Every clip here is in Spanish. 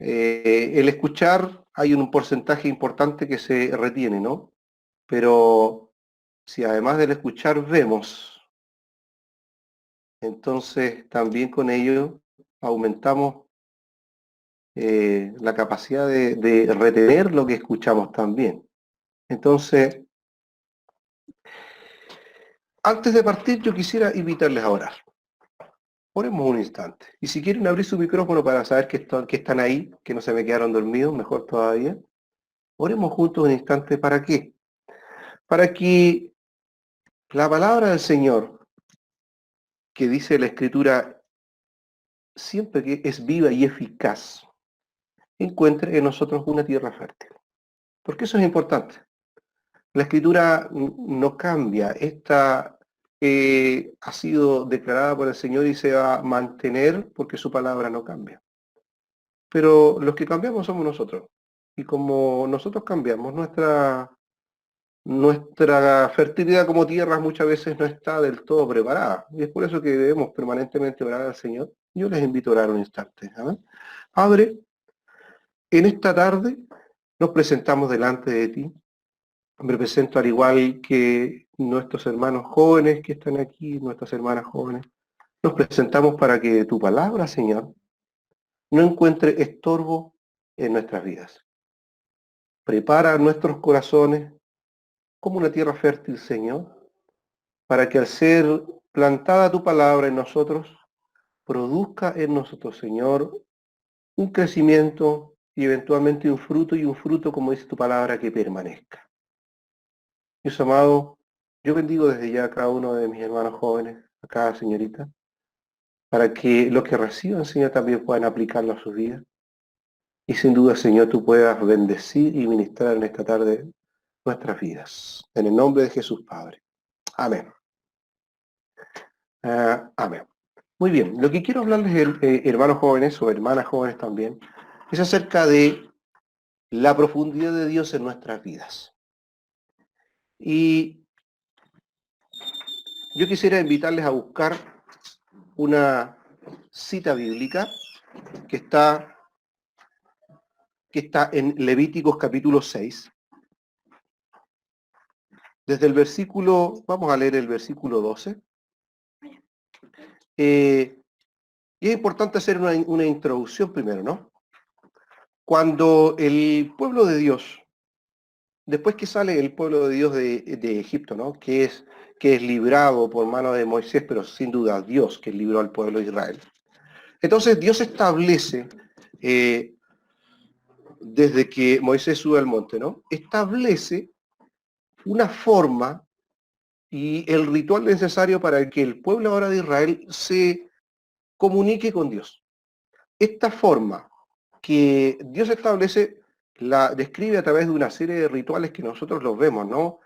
El escuchar, hay un porcentaje importante que se retiene, ¿no? Pero si además del escuchar vemos, entonces también con ello aumentamos la capacidad de retener lo que escuchamos también. Entonces, antes de partir, yo quisiera invitarles a orar. Oremos un instante. Y si quieren abrir su micrófono para saber que están ahí, que no se me quedaron dormidos, mejor todavía. Oremos juntos un instante. ¿Para qué? Para que la palabra del Señor, que dice la Escritura, siempre que es viva y eficaz, encuentre en nosotros una tierra fértil. Porque eso es importante. La Escritura no cambia. Esta ha sido declarada por el Señor y se va a mantener porque su palabra no cambia. Pero los que cambiamos somos nosotros. Y como nosotros cambiamos, nuestra fertilidad como tierra muchas veces no está del todo preparada. Y es por eso que debemos permanentemente orar al Señor. Yo les invito a orar un instante. ¿Amén? Padre, en esta tarde nos presentamos delante de ti. Me presento al igual que nuestros hermanos jóvenes que están aquí, nuestras hermanas jóvenes. Nos presentamos para que tu palabra, Señor, no encuentre estorbo en nuestras vidas. Prepara nuestros corazones como una tierra fértil, Señor, para que al ser plantada tu palabra en nosotros, produzca en nosotros, Señor, un crecimiento y eventualmente un fruto, como dice tu palabra, que permanezca. Dios amado, yo bendigo desde ya a cada uno de mis hermanos jóvenes, a cada señorita, para que los que reciban, Señor, también puedan aplicarlo a sus vidas. Y sin duda, Señor, tú puedas bendecir y ministrar en esta tarde nuestras vidas. En el nombre de Jesús, Padre. Amén. Amén. Muy bien, lo que quiero hablarles, hermanos jóvenes o hermanas jóvenes también, es acerca de la profundidad de Dios en nuestras vidas. Y yo quisiera invitarles a buscar una cita bíblica que está, en Levíticos capítulo 6. Desde el versículo, vamos a leer el versículo 12. Y es importante hacer una introducción primero, ¿no? Cuando el pueblo de Dios, después que sale el pueblo de Dios de Egipto, ¿no? Que es librado por mano de Moisés, pero sin duda Dios que libró al pueblo de Israel. Entonces Dios establece, desde que Moisés sube al monte, ¿no? Establece una forma y el ritual necesario para que el pueblo ahora de Israel se comunique con Dios. Esta forma que Dios establece la describe a través de una serie de rituales que nosotros los vemos, ¿no?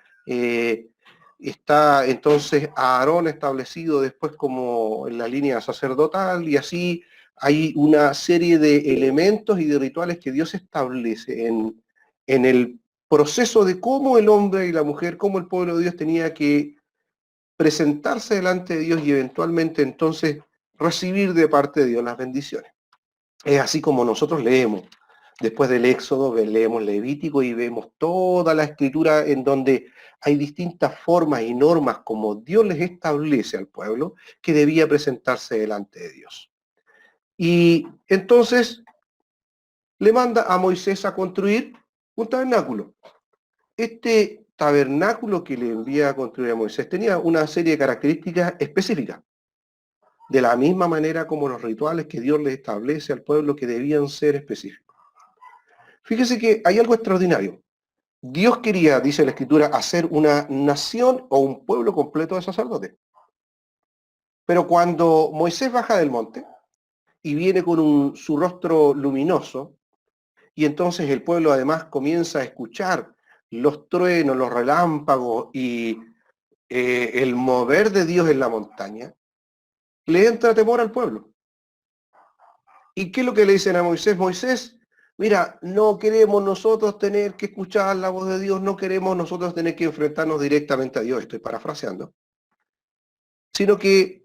Está entonces Aarón establecido después como en la línea sacerdotal y así hay una serie de elementos y de rituales que Dios establece en el proceso de cómo el hombre y la mujer, cómo el pueblo de Dios tenía que presentarse delante de Dios y eventualmente entonces recibir de parte de Dios las bendiciones. Es así como nosotros leemos. Después del Éxodo leemos Levítico y vemos toda la escritura en donde hay distintas formas y normas como Dios les establece al pueblo que debía presentarse delante de Dios. Y entonces le manda a Moisés a construir un tabernáculo. Este tabernáculo que le envía a construir a Moisés tenía una serie de características específicas. De la misma manera como los rituales que Dios les establece al pueblo que debían ser específicos. Fíjese que hay algo extraordinario. Dios quería, dice la Escritura, hacer una nación o un pueblo completo de sacerdotes. Pero cuando Moisés baja del monte y viene con su rostro luminoso, y entonces el pueblo además comienza a escuchar los truenos, los relámpagos y el mover de Dios en la montaña, le entra temor al pueblo. ¿Y qué es lo que le dicen a Moisés? Moisés, mira, no queremos nosotros tener que escuchar la voz de Dios, no queremos nosotros tener que enfrentarnos directamente a Dios, estoy parafraseando, sino que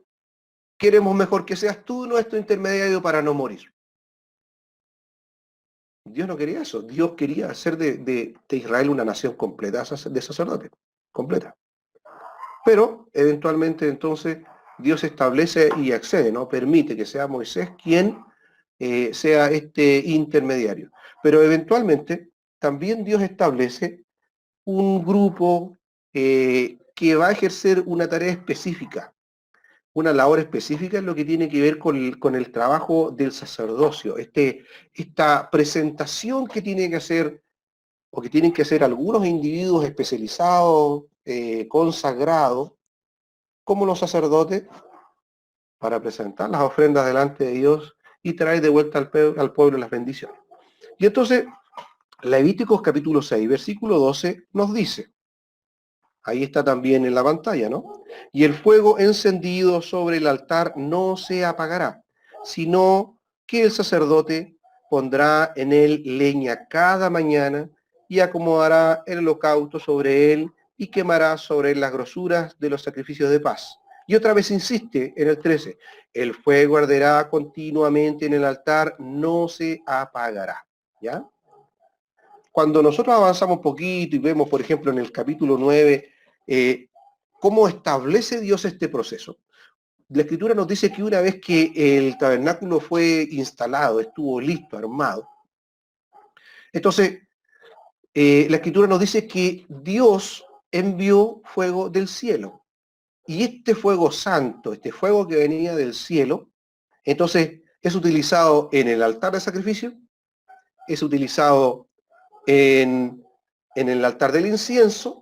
queremos mejor que seas tú nuestro intermediario para no morir. Dios no quería eso. Dios quería hacer de Israel una nación completa de sacerdotes, completa. Pero eventualmente entonces Dios establece y accede, ¿no? Permite que sea Moisés quien sea este intermediario. Pero eventualmente también Dios establece un grupo que va a ejercer una tarea específica, una labor específica en lo que tiene que ver con el trabajo del sacerdocio, esta presentación que tiene que hacer o que tienen que hacer algunos individuos especializados, consagrados, como los sacerdotes, para presentar las ofrendas delante de Dios y traer de vuelta al pueblo las bendiciones. Y entonces, Levíticos capítulo 6, versículo 12 nos dice, ahí está también en la pantalla, ¿no? Y el fuego encendido sobre el altar no se apagará, sino que el sacerdote pondrá en él leña cada mañana y acomodará el holocausto sobre él y quemará sobre él las grosuras de los sacrificios de paz. Y otra vez insiste en el 13, el fuego arderá continuamente en el altar, no se apagará. ¿Ya? Cuando nosotros avanzamos un poquito y vemos, por ejemplo, en el capítulo 9, cómo establece Dios este proceso. La Escritura nos dice que una vez que el tabernáculo fue instalado, estuvo listo, armado, entonces la Escritura nos dice que Dios envió fuego del cielo. Y este fuego santo, este fuego que venía del cielo, entonces es utilizado en el altar de sacrificio, es utilizado en el altar del incienso,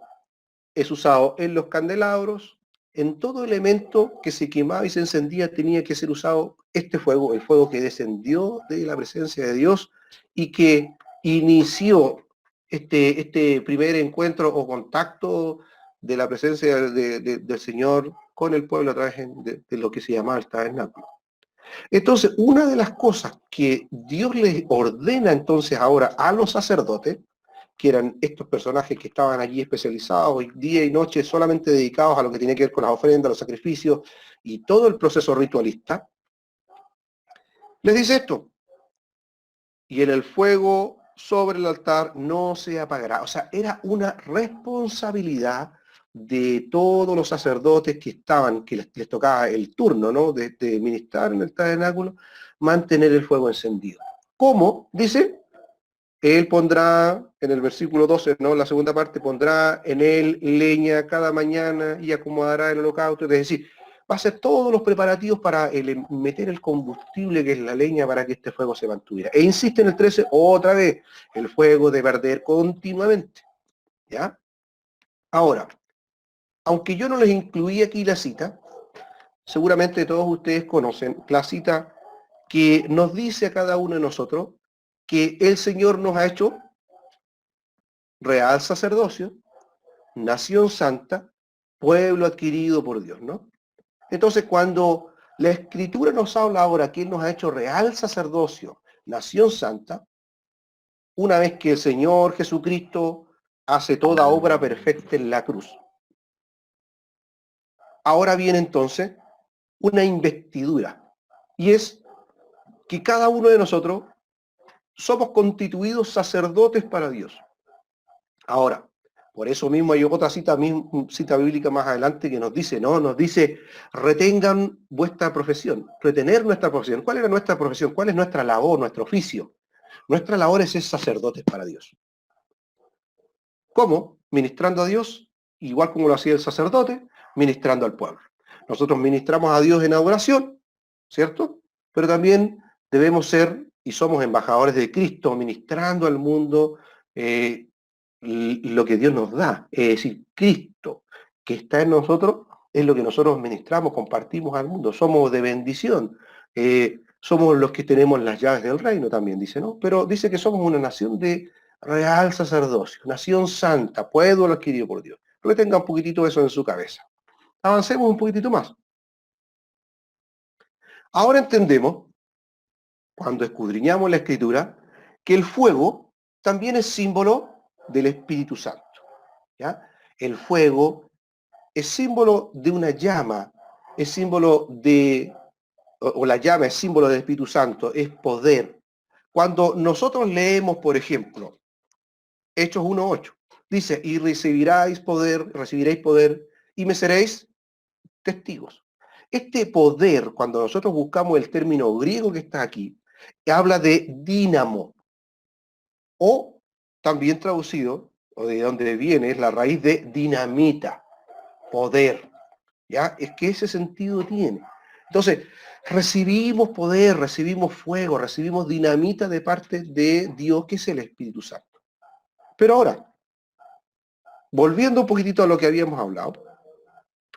es usado en los candelabros, en todo elemento que se quemaba y se encendía tenía que ser usado este fuego, el fuego que descendió de la presencia de Dios y que inició este primer encuentro o contacto de la presencia del Señor con el pueblo a través de lo que se llamaba el tabernáculo. Entonces, una de las cosas que Dios les ordena entonces ahora a los sacerdotes, que eran estos personajes que estaban allí especializados día y noche solamente dedicados a lo que tiene que ver con las ofrendas, los sacrificios y todo el proceso ritualista, les dice esto, y en el fuego sobre el altar no se apagará. O sea, era una responsabilidad de todos los sacerdotes que estaban, que les tocaba el turno, ¿no? De ministrar en el tabernáculo, mantener el fuego encendido. ¿Cómo? Dice, él pondrá, en el versículo 12, ¿no? La segunda parte, pondrá en él leña cada mañana y acomodará el holocausto. Es decir, va a hacer todos los preparativos para meter el combustible que es la leña para que este fuego se mantuviera. E insiste en el 13, otra vez, el fuego debe arder continuamente. ¿Ya? Ahora, aunque yo no les incluí aquí la cita, seguramente todos ustedes conocen la cita que nos dice a cada uno de nosotros que el Señor nos ha hecho real sacerdocio, nación santa, pueblo adquirido por Dios, ¿no? Entonces, cuando la Escritura nos habla ahora que Él nos ha hecho real sacerdocio, nación santa, una vez que el Señor Jesucristo hace toda obra perfecta en la cruz, ahora viene entonces una investidura, y es que cada uno de nosotros somos constituidos sacerdotes para Dios. Ahora, por eso mismo hay otra cita bíblica más adelante que nos dice, ¿no? Nos dice, retengan vuestra profesión, retener nuestra profesión. ¿Cuál era nuestra profesión? ¿Cuál es nuestra labor, nuestro oficio? Nuestra labor es ser sacerdotes para Dios. ¿Cómo? Ministrando a Dios, igual como lo hacía el sacerdote, ministrando al pueblo. Nosotros ministramos a Dios en adoración, ¿cierto? Pero también debemos ser y somos embajadores de Cristo, ministrando al mundo lo que Dios nos da. Es decir, Cristo que está en nosotros es lo que nosotros ministramos, compartimos al mundo. Somos de bendición. Somos los que tenemos las llaves del reino también, dice, ¿no? Pero dice que somos una nación de real sacerdocio, nación santa, pueblo adquirido por Dios. Retenga un poquitito eso en su cabeza. Avancemos un poquitito más. Ahora entendemos, cuando escudriñamos la Escritura, que el fuego también es símbolo del Espíritu Santo. ¿Ya? El fuego es símbolo de una llama, es símbolo de, o la llama es símbolo del Espíritu Santo, es poder. Cuando nosotros leemos, por ejemplo, Hechos 1:8, dice, y recibiréis poder, y me seréis testigos. Este poder, cuando nosotros buscamos el término griego que está aquí, habla de dínamo, o también traducido, o de donde viene, es la raíz de dinamita, poder. ¿Ya? Es que ese sentido tiene. Entonces, recibimos poder, recibimos fuego, recibimos dinamita de parte de Dios, que es el Espíritu Santo. Pero ahora, volviendo un poquitito a lo que habíamos hablado,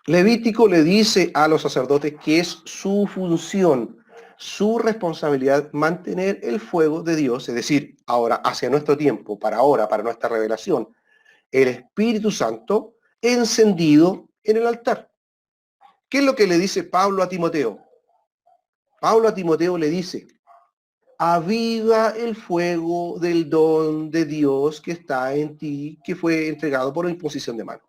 Levítico le dice a los sacerdotes que es su función, su responsabilidad mantener el fuego de Dios, es decir, ahora hacia nuestro tiempo, para ahora, para nuestra revelación, el Espíritu Santo encendido en el altar. ¿Qué es lo que le dice Pablo a Timoteo? Pablo a Timoteo le dice, aviva el fuego del don de Dios que está en ti, que fue entregado por imposición de mano.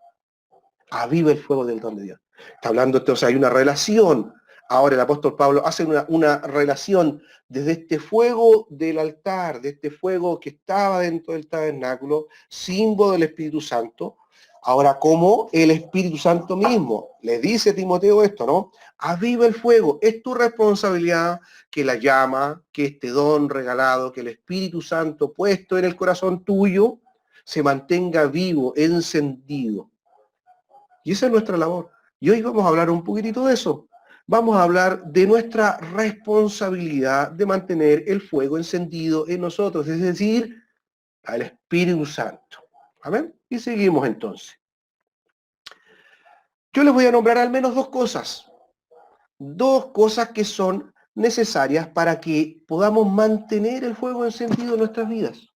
Aviva el fuego del don de Dios. Está hablando entonces, hay una relación. Ahora el apóstol Pablo hace una relación desde este fuego del altar, de este fuego que estaba dentro del tabernáculo, símbolo del Espíritu Santo. Ahora, como el Espíritu Santo mismo le dice a Timoteo esto, ¿no? Aviva el fuego, es tu responsabilidad que la llama, que este don regalado, que el Espíritu Santo puesto en el corazón tuyo, se mantenga vivo, encendido. Y esa es nuestra labor. Y hoy vamos a hablar un poquitito de eso. Vamos a hablar de nuestra responsabilidad de mantener el fuego encendido en nosotros, es decir, al Espíritu Santo. ¿Amén? Y seguimos entonces. Yo les voy a nombrar al menos dos cosas que son necesarias para que podamos mantener el fuego encendido en nuestras vidas.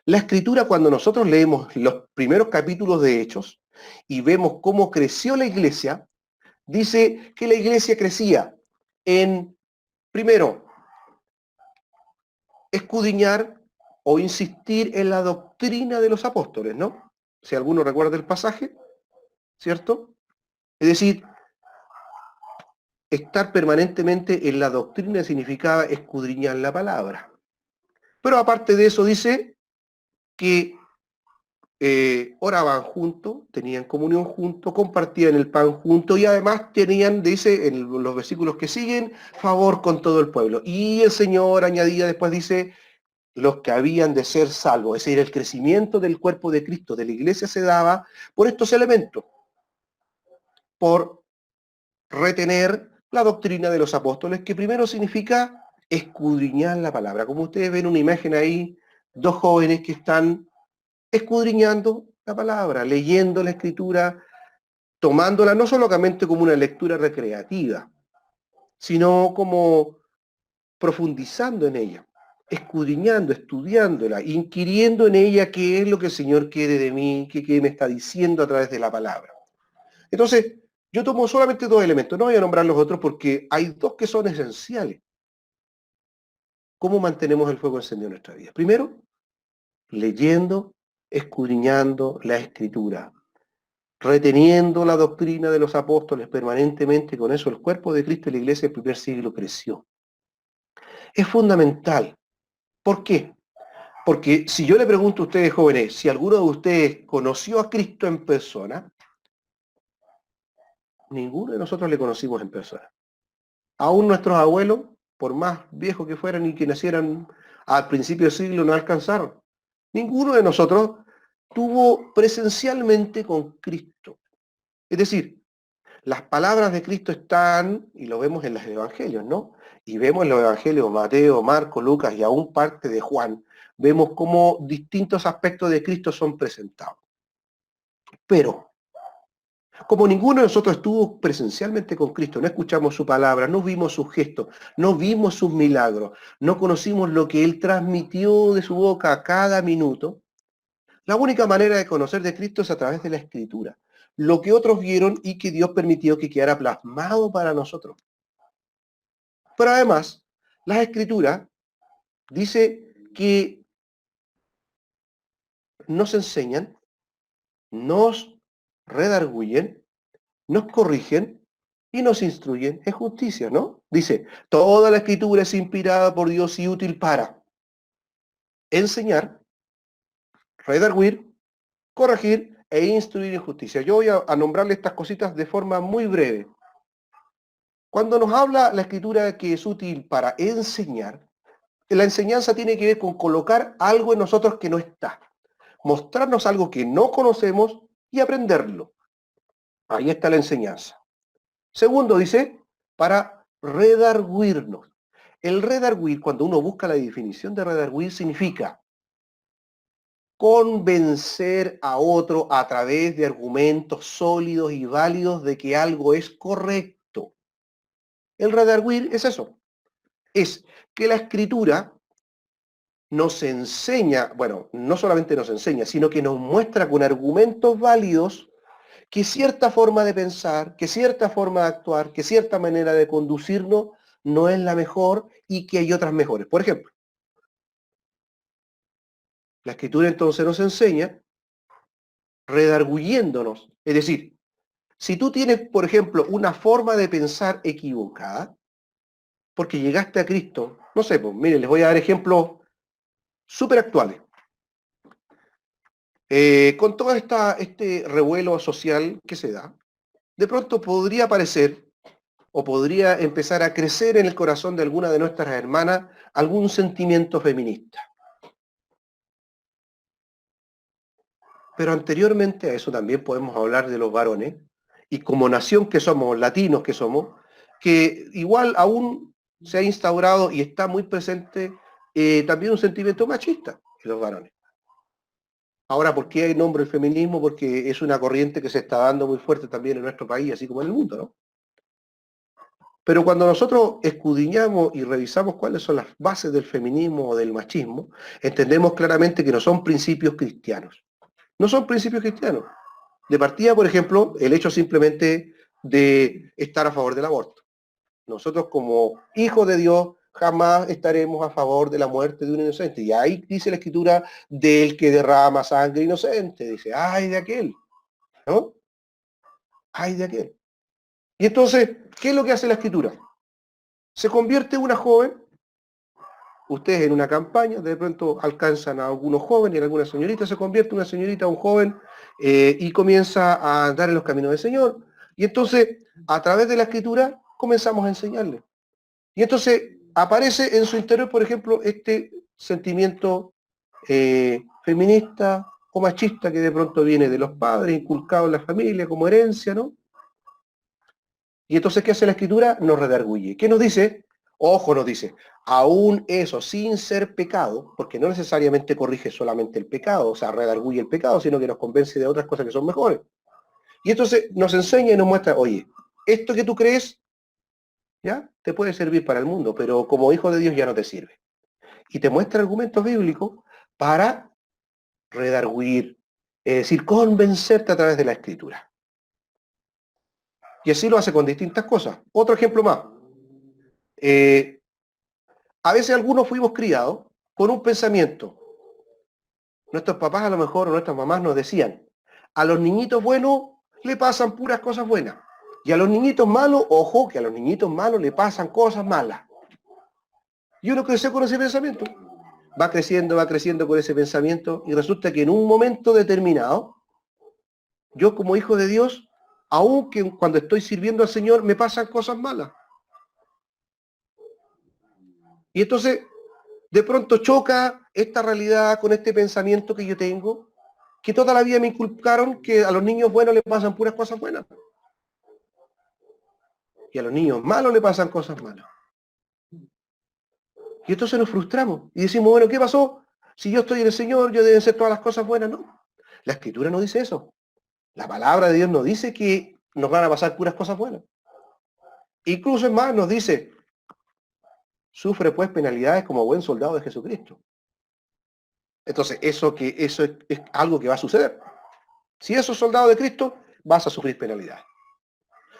La Escritura, cuando nosotros leemos los primeros capítulos de Hechos y vemos cómo creció la iglesia, dice que la iglesia crecía en, primero, escudriñar o insistir en la doctrina de los apóstoles, ¿no? Si alguno recuerda el pasaje, ¿cierto? Es decir, estar permanentemente en la doctrina significaba escudriñar la palabra. Pero aparte de eso dice que oraban juntos, tenían comunión juntos, compartían el pan juntos y además tenían, dice en los versículos que siguen, favor con todo el pueblo. Y el Señor añadía después, dice, los que habían de ser salvos. Es decir, el crecimiento del cuerpo de Cristo, de la iglesia, se daba por estos elementos, por retener la doctrina de los apóstoles, que primero significa escudriñar la palabra. Como ustedes ven una imagen ahí, dos jóvenes que están escudriñando la palabra, leyendo la escritura, tomándola no solamente como una lectura recreativa, sino como profundizando en ella, escudriñando, estudiándola, inquiriendo en ella qué es lo que el Señor quiere de mí, qué me está diciendo a través de la palabra. Entonces, yo tomo solamente dos elementos, no voy a nombrar los otros porque hay dos que son esenciales. ¿Cómo mantenemos el fuego encendido en nuestra vida? Primero, leyendo, escudriñando la escritura, reteniendo la doctrina de los apóstoles permanentemente, con eso el cuerpo de Cristo y la iglesia del primer siglo creció. Es fundamental. ¿Por qué? Porque si yo le pregunto a ustedes jóvenes, si alguno de ustedes conoció a Cristo en persona, ninguno de nosotros le conocimos en persona. Aún nuestros abuelos, por más viejos que fueran y que nacieran al principio del siglo, no alcanzaron. Ninguno de nosotros tuvo presencialmente con Cristo. Es decir, las palabras de Cristo están, y lo vemos en los evangelios, ¿no? Y vemos en los evangelios, Mateo, Marco, Lucas y aún parte de Juan, vemos cómo distintos aspectos de Cristo son presentados. Pero, como ninguno de nosotros estuvo presencialmente con Cristo, no escuchamos su palabra, no vimos sus gestos, no vimos sus milagros, no conocimos lo que Él transmitió de su boca a cada minuto, la única manera de conocer de Cristo es a través de la Escritura. Lo que otros vieron y que Dios permitió que quedara plasmado para nosotros. Pero además, las Escrituras dice que nos enseñan, nos redarguyen, nos corrigen y nos instruyen en justicia, ¿no? Dice, toda la Escritura es inspirada por Dios y útil para. enseñar, redarguir, corregir e instruir en justicia. Yo voy a nombrarle estas cositas de forma muy breve. Cuando nos habla la Escritura que es útil para enseñar, la enseñanza tiene que ver con colocar algo en nosotros que no está, mostrarnos algo que no conocemos y aprenderlo. Ahí está la enseñanza. Segundo, dice, para redarguirnos. El redarguir, cuando uno busca la definición de redarguir, significa convencer a otro a través de argumentos sólidos y válidos de que algo es correcto. El redarguir es eso. Es que la Escritura nos enseña, bueno, no solamente nos enseña, sino que nos muestra con argumentos válidos que cierta forma de pensar, que cierta forma de actuar, que cierta manera de conducirnos no es la mejor y que hay otras mejores. Por ejemplo, la Escritura entonces nos enseña redarguyéndonos. Es decir, si tú tienes, por ejemplo, una forma de pensar equivocada, porque llegaste a Cristo, no sé, pues miren, les voy a dar ejemplos súper actuales. Con todo este revuelo social que se da, de pronto podría aparecer o podría empezar a crecer en el corazón de alguna de nuestras hermanas algún sentimiento feminista. Pero anteriormente a eso también podemos hablar de los varones, y como nación que somos, latinos que somos, que igual aún se ha instaurado y está muy presente también un sentimiento machista en los varones. Ahora, ¿por qué hay nombre el feminismo? Porque es una corriente que se está dando muy fuerte también en nuestro país, así como en el mundo, ¿no? Pero cuando nosotros escudriñamos y revisamos cuáles son las bases del feminismo o del machismo, entendemos claramente que no son principios cristianos. No son principios cristianos. De partida, por ejemplo, el hecho simplemente de estar a favor del aborto. Nosotros como hijos de Dios jamás estaremos a favor de la muerte de un inocente. Y ahí dice la Escritura del que derrama sangre inocente. Dice, ay de aquel, ¿no? Ay de aquel. Y entonces, ¿qué es lo que hace la Escritura? Se convierte una joven, ustedes en una campaña, de pronto alcanzan a algunos jóvenes y a alguna señorita, se convierte una señorita, un joven, y comienza a andar en los caminos del Señor. Y entonces, a través de la Escritura, comenzamos a enseñarle. Y entonces aparece en su interior, por ejemplo, este sentimiento feminista o machista que de pronto viene de los padres, inculcado en la familia como herencia, ¿no? Y entonces, ¿qué hace la Escritura? Nos redarguye. ¿Qué nos dice? Ojo, nos dice, aún eso sin ser pecado, porque no necesariamente corrige solamente el pecado, o sea, redarguye el pecado, sino que nos convence de otras cosas que son mejores. Y entonces nos enseña y nos muestra, oye, esto que tú crees, ya, te puede servir para el mundo, pero como hijo de Dios ya no te sirve. Y te muestra argumentos bíblicos para redarguir, es decir, convencerte a través de la Escritura. Y así lo hace con distintas cosas. Otro ejemplo más. A veces algunos fuimos criados con un pensamiento. Nuestros papás a lo mejor o nuestras mamás nos decían, a los niñitos buenos le pasan puras cosas buenas. Y a los niñitos malos, ojo, que a los niñitos malos le pasan cosas malas. Y uno creció con ese pensamiento. Va creciendo con ese pensamiento y resulta que en un momento determinado, yo como hijo de Dios, aunque cuando estoy sirviendo al Señor me pasan cosas malas. Y entonces de pronto choca esta realidad con este pensamiento que yo tengo, que toda la vida me inculcaron que a los niños buenos les pasan puras cosas buenas. Y a los niños malos le pasan cosas malas. Y entonces nos frustramos y decimos, bueno, ¿qué pasó? Si yo estoy en el Señor, yo deben ser todas las cosas buenas. No, la Escritura no dice eso. La palabra de Dios no dice que nos van a pasar puras cosas buenas. Incluso es más, nos dice, sufre pues penalidades como buen soldado de Jesucristo. Entonces, eso es algo que va a suceder. Si esos soldados de Cristo, vas a sufrir penalidades.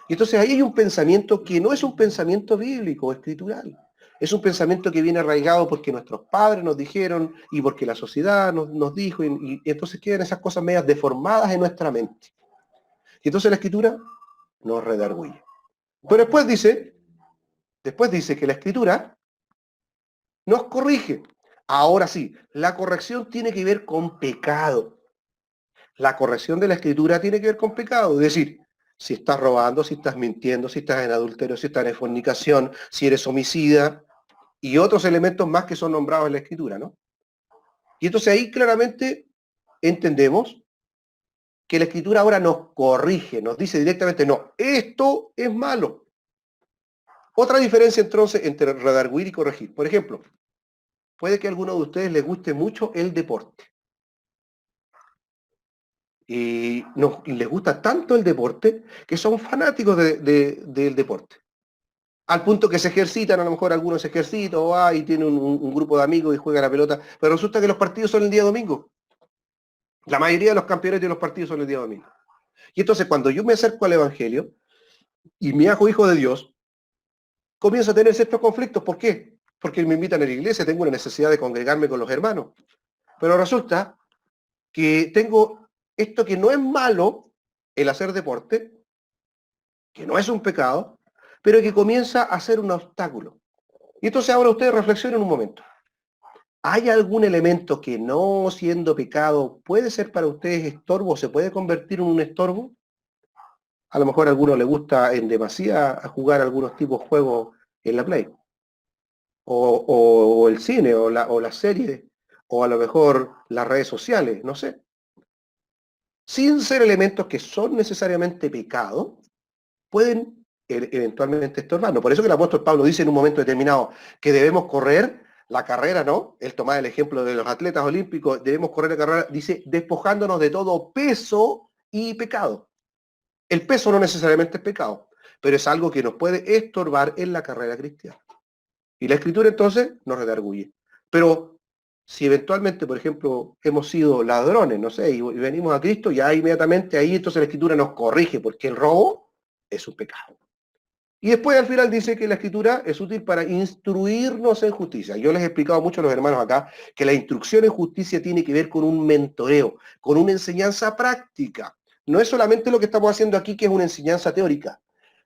Y entonces ahí hay un pensamiento que no es un pensamiento bíblico, escritural. Es un pensamiento que viene arraigado porque nuestros padres nos dijeron y porque la sociedad nos dijo, y entonces quedan esas cosas medias deformadas en nuestra mente. Y entonces la Escritura nos redarguye. Pero después dice que la Escritura nos corrige. Ahora sí, la corrección tiene que ver con pecado. La corrección de la escritura tiene que ver con pecado. Es decir, si estás robando, si estás mintiendo, si estás en adulterio, si estás en fornicación, si eres homicida y otros elementos más que son nombrados en la escritura, ¿no? Y entonces ahí claramente entendemos que la escritura ahora nos corrige, nos dice directamente, no, esto es malo. Otra diferencia entonces entre redarguir y corregir. Por ejemplo, puede que a alguno de ustedes les guste mucho el deporte. Y les gusta tanto el deporte que son fanáticos del deporte. Al punto que se ejercitan, a lo mejor algunos se ejercitan, o y tienen un grupo de amigos y juegan la pelota, pero resulta que los partidos son el día domingo. La mayoría de los campeonatos de los partidos son el día domingo. Y entonces cuando yo me acerco al Evangelio y me hago hijo de Dios, comienzo a tener ciertos conflictos. ¿Por qué? Porque me invitan a la iglesia, tengo una necesidad de congregarme con los hermanos. Pero resulta que tengo esto que no es malo, el hacer deporte, que no es un pecado, pero que comienza a ser un obstáculo. Y entonces ahora ustedes reflexionen un momento. ¿Hay algún elemento que no siendo pecado puede ser para ustedes estorbo, se puede convertir en un estorbo? A lo mejor a alguno le gusta en demasía jugar algunos tipos de juegos en la Play. O el cine, o la serie, o a lo mejor las redes sociales, no sé. Sin ser elementos que son necesariamente pecado, pueden eventualmente estorbarnos. Por eso que el apóstol Pablo dice en un momento determinado que debemos correr la carrera, ¿no? Él toma el ejemplo de los atletas olímpicos, debemos correr la carrera, dice, despojándonos de todo peso y pecado. El peso no necesariamente es pecado, pero es algo que nos puede estorbar en la carrera cristiana. Y la escritura entonces nos redarguye. Pero si eventualmente, por ejemplo, hemos sido ladrones, no sé, y venimos a Cristo, ya inmediatamente ahí entonces la escritura nos corrige, porque el robo es un pecado. Y después al final dice que la escritura es útil para instruirnos en justicia. Yo les he explicado mucho a los hermanos acá que la instrucción en justicia tiene que ver con un mentoreo, con una enseñanza práctica. No es solamente lo que estamos haciendo aquí, que es una enseñanza teórica.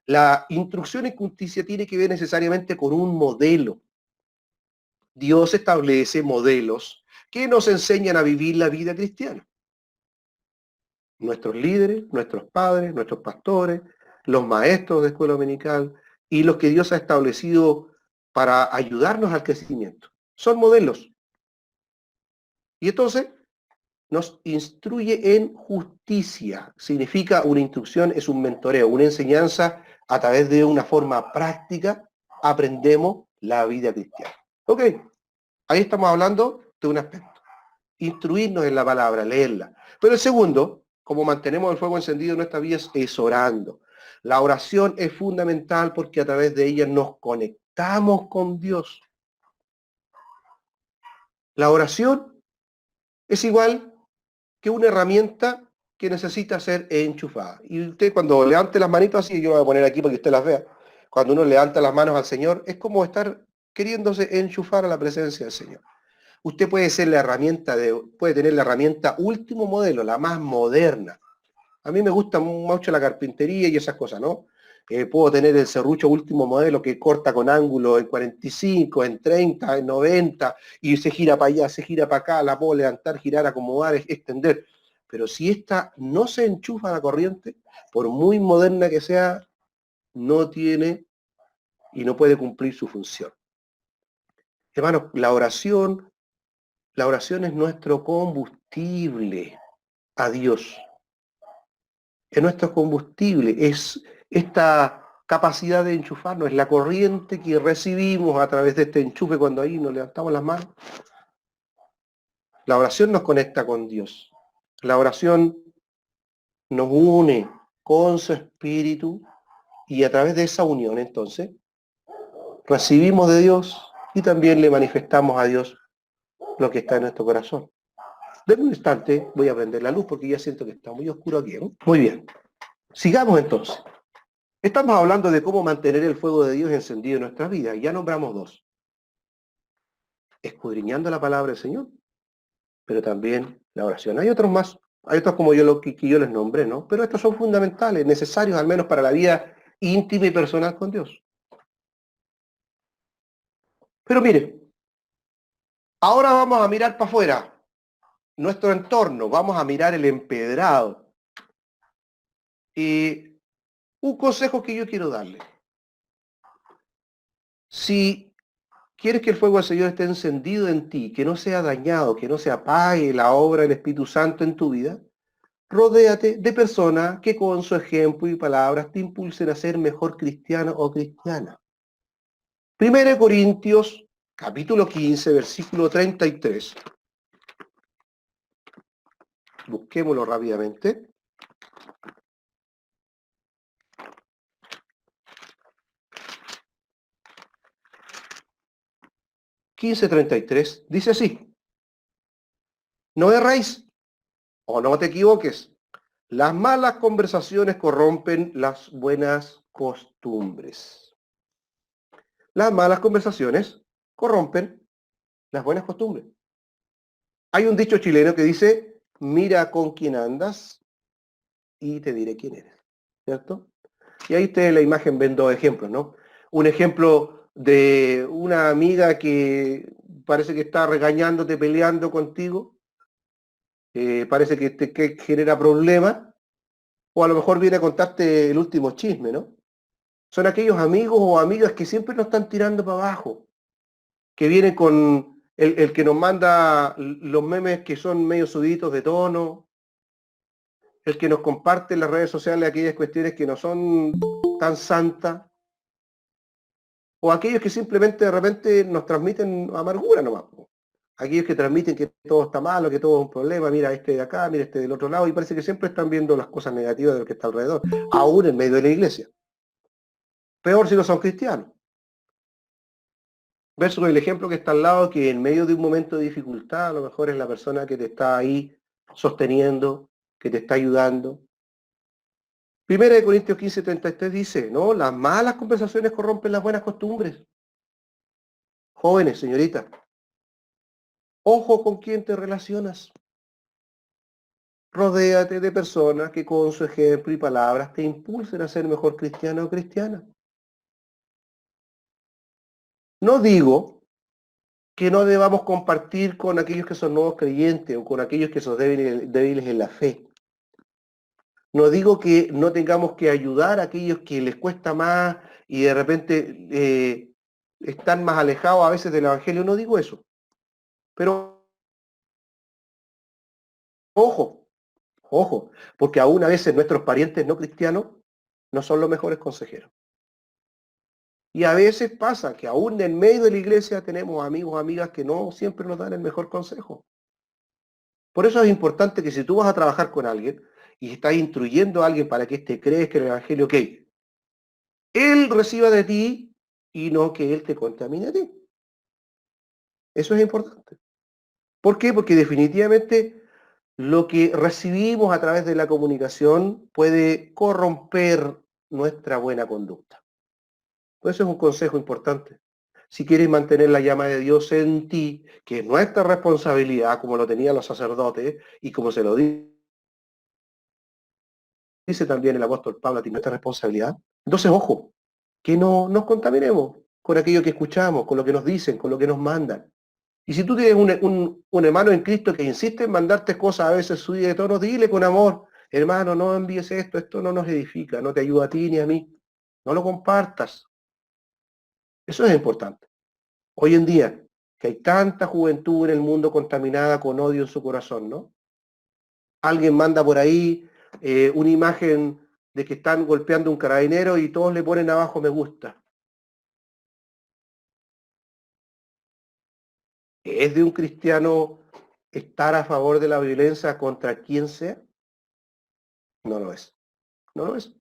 La instrucción en justicia tiene que ver necesariamente con un modelo. Dios establece modelos que nos enseñan a vivir la vida cristiana. Nuestros líderes, nuestros padres, nuestros pastores, los maestros de escuela dominical y los que Dios ha establecido para ayudarnos al crecimiento. Son modelos. Y entonces nos instruye en justicia. Significa una instrucción, es un mentoreo, una enseñanza a través de una forma práctica. Aprendemos la vida cristiana. Ok, ahí estamos hablando de un aspecto. Instruirnos en la palabra, leerla. Pero el segundo, como mantenemos el fuego encendido en nuestras vidas, es orando. La oración es fundamental porque a través de ella nos conectamos con Dios. La oración es igual que una herramienta que necesita ser enchufada. Y usted cuando levante las manitos así, yo lo voy a poner aquí para que usted las vea, cuando uno levanta las manos al Señor, es como estar queriéndose enchufar a la presencia del Señor. Usted puede ser la herramienta puede tener la herramienta último modelo, la más moderna. A mí me gusta mucho la carpintería y esas cosas, ¿no? Puedo tener el serrucho último modelo que corta con ángulo en 45, en 30, en 90, y se gira para allá, se gira para acá, la puedo levantar, girar, acomodar, extender. Pero si esta no se enchufa a la corriente, por muy moderna que sea, no tiene y no puede cumplir su función. Hermanos, la oración es nuestro combustible a Dios. Es nuestro combustible, es esta capacidad de enchufarnos, es la corriente que recibimos a través de este enchufe cuando ahí nos levantamos las manos. La oración nos conecta con Dios. La oración nos une con su espíritu y a través de esa unión entonces recibimos de Dios y también le manifestamos a Dios lo que está en nuestro corazón. Denme un instante, voy a prender la luz porque ya siento que está muy oscuro aquí, ¿no? Muy bien. Sigamos entonces. Estamos hablando de cómo mantener el fuego de Dios encendido en nuestras vidas. Y ya nombramos dos. Escudriñando la palabra del Señor, pero también la oración. Hay otros más. Hay otros como que yo les nombré, ¿no? Pero estos son fundamentales, necesarios al menos para la vida íntima y personal con Dios. Pero mire, Ahora vamos a mirar para afuera, nuestro entorno, vamos a mirar el empedrado. Y un consejo que yo quiero darle. Si quieres que el fuego del Señor esté encendido en ti, que no sea dañado, que no se apague la obra del Espíritu Santo en tu vida, rodéate de personas que con su ejemplo y palabras te impulsen a ser mejor cristiano o cristiana. 1 Corintios, capítulo 15, versículo 33. Busquémoslo rápidamente. 15:33 dice así: no erréis o no te equivoques. Las malas conversaciones corrompen las buenas costumbres. Las malas conversaciones corrompen las buenas costumbres. Hay un dicho chileno que dice, mira con quién andas y te diré quién eres, ¿cierto? Y ahí ustedes en la imagen ven dos ejemplos, ¿no? Un ejemplo de una amiga que parece que está regañándote, peleando contigo, parece que te genera problemas, o a lo mejor viene a contarte el último chisme, ¿no? Son aquellos amigos o amigas que siempre nos están tirando para abajo, que vienen con el que nos manda los memes que son medio subiditos de tono, el que nos comparte en las redes sociales aquellas cuestiones que no son tan santas, o aquellos que simplemente de repente nos transmiten amargura nomás. Aquellos que transmiten que todo está malo, que todo es un problema, mira este de acá, mira este del otro lado, y parece que siempre están viendo las cosas negativas de lo que está alrededor, aún en medio de la iglesia. Peor si no son cristianos. Versus el ejemplo que está al lado, que en medio de un momento de dificultad, a lo mejor es la persona que te está ahí sosteniendo, que te está ayudando. 1 Corintios 15:33 dice, no, las malas conversaciones corrompen las buenas costumbres. Jóvenes, señoritas, ojo con quién te relacionas. Rodéate de personas que con su ejemplo y palabras te impulsen a ser mejor cristiano o cristiana. No digo que no debamos compartir con aquellos que son nuevos creyentes o con aquellos que son débiles en la fe. No digo que no tengamos que ayudar a aquellos que les cuesta más y de repente están más alejados a veces del Evangelio, no digo eso. Pero ojo, ojo, porque aún a veces nuestros parientes no cristianos no son los mejores consejeros. Y a veces pasa que aún en medio de la iglesia tenemos amigos o amigas que no siempre nos dan el mejor consejo. Por eso es importante que si tú vas a trabajar con alguien y estás instruyendo a alguien para que éste crezca en el Evangelio, ok, él reciba de ti y no que él te contamine a ti. Eso es importante. ¿Por qué? Porque definitivamente lo que recibimos a través de la comunicación puede corromper nuestra buena conducta. Por eso es un consejo importante. Si quieres mantener la llama de Dios en ti, que es nuestra responsabilidad, como lo tenían los sacerdotes, y como se lo dice también el apóstol Pablo, tiene nuestra responsabilidad. Entonces, ojo, que no nos contaminemos con aquello que escuchamos, con lo que nos dicen, con lo que nos mandan. Y si tú tienes un hermano en Cristo que insiste en mandarte cosas a veces subidas de tono, dile con amor, hermano, no envíes esto, esto no nos edifica, no te ayuda a ti ni a mí. No lo compartas. Eso es importante. Hoy en día, que hay tanta juventud en el mundo contaminada con odio en su corazón, ¿no? Alguien manda por ahí una imagen de que están golpeando a un carabinero y todos le ponen abajo me gusta. ¿Es de un cristiano estar a favor de la violencia contra quien sea? No lo es. No lo es.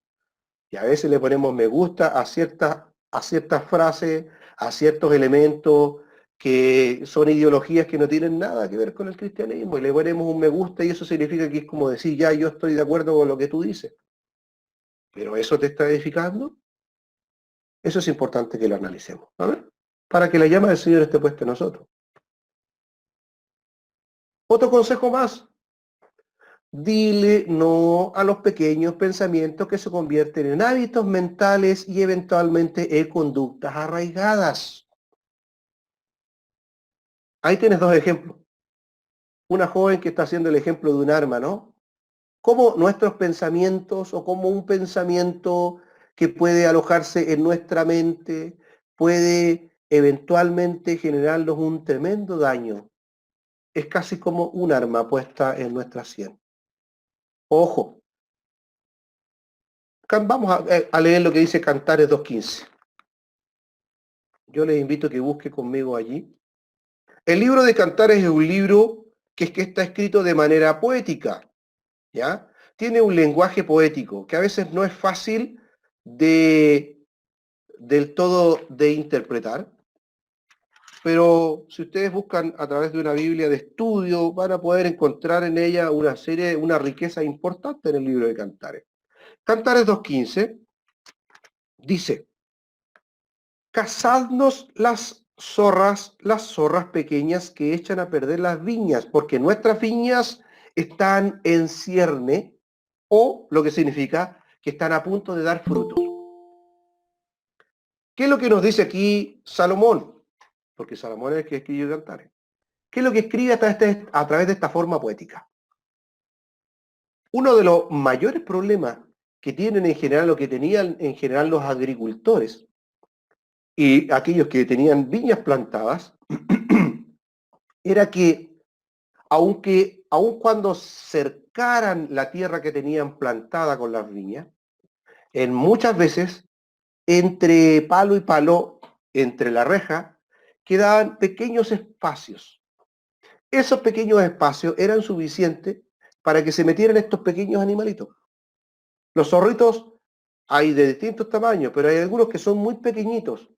Y a veces le ponemos me gusta a ciertas frases, a ciertos elementos que son ideologías que no tienen nada que ver con el cristianismo. Y le ponemos un me gusta y eso significa que es como decir, ya yo estoy de acuerdo con lo que tú dices. Pero ¿eso te está edificando? Eso es importante que lo analicemos, ¿no? Para que la llama del Señor esté puesta en nosotros. Otro consejo más. Dile no a los pequeños pensamientos que se convierten en hábitos mentales y eventualmente en conductas arraigadas. Ahí tienes dos ejemplos. Una joven que está haciendo el ejemplo de un arma, ¿no? Cómo nuestros pensamientos o cómo un pensamiento que puede alojarse en nuestra mente puede eventualmente generarnos un tremendo daño. Es casi como un arma puesta en nuestra sien. Ojo, vamos a leer lo que dice Cantares 2.15. Yo les invito a que busque conmigo allí. El libro de Cantares es un libro que está escrito de manera poética, ¿ya? Tiene un lenguaje poético que a veces no es fácil del todo de interpretar, pero si ustedes buscan a través de una Biblia de estudio, van a poder encontrar en ella una riqueza importante en el libro de Cantares. Cantares 2.15 dice: cazadnos las zorras pequeñas que echan a perder las viñas, porque nuestras viñas están en cierne, o lo que significa que están a punto de dar frutos. ¿Qué es lo que nos dice aquí Salomón? Porque Salomón es el que escribe Cantares. ¿Qué es lo que escribe a través de esta forma poética? Uno de los mayores problemas que tienen en general, lo que tenían en general los agricultores y aquellos que tenían viñas plantadas, era que aun cuando cercaran la tierra que tenían plantada con las viñas, en muchas veces entre palo y palo, entre la reja, quedaban pequeños espacios. Esos pequeños espacios eran suficientes para que se metieran estos pequeños animalitos. Los zorritos hay de distintos tamaños, pero hay algunos que son muy pequeñitos.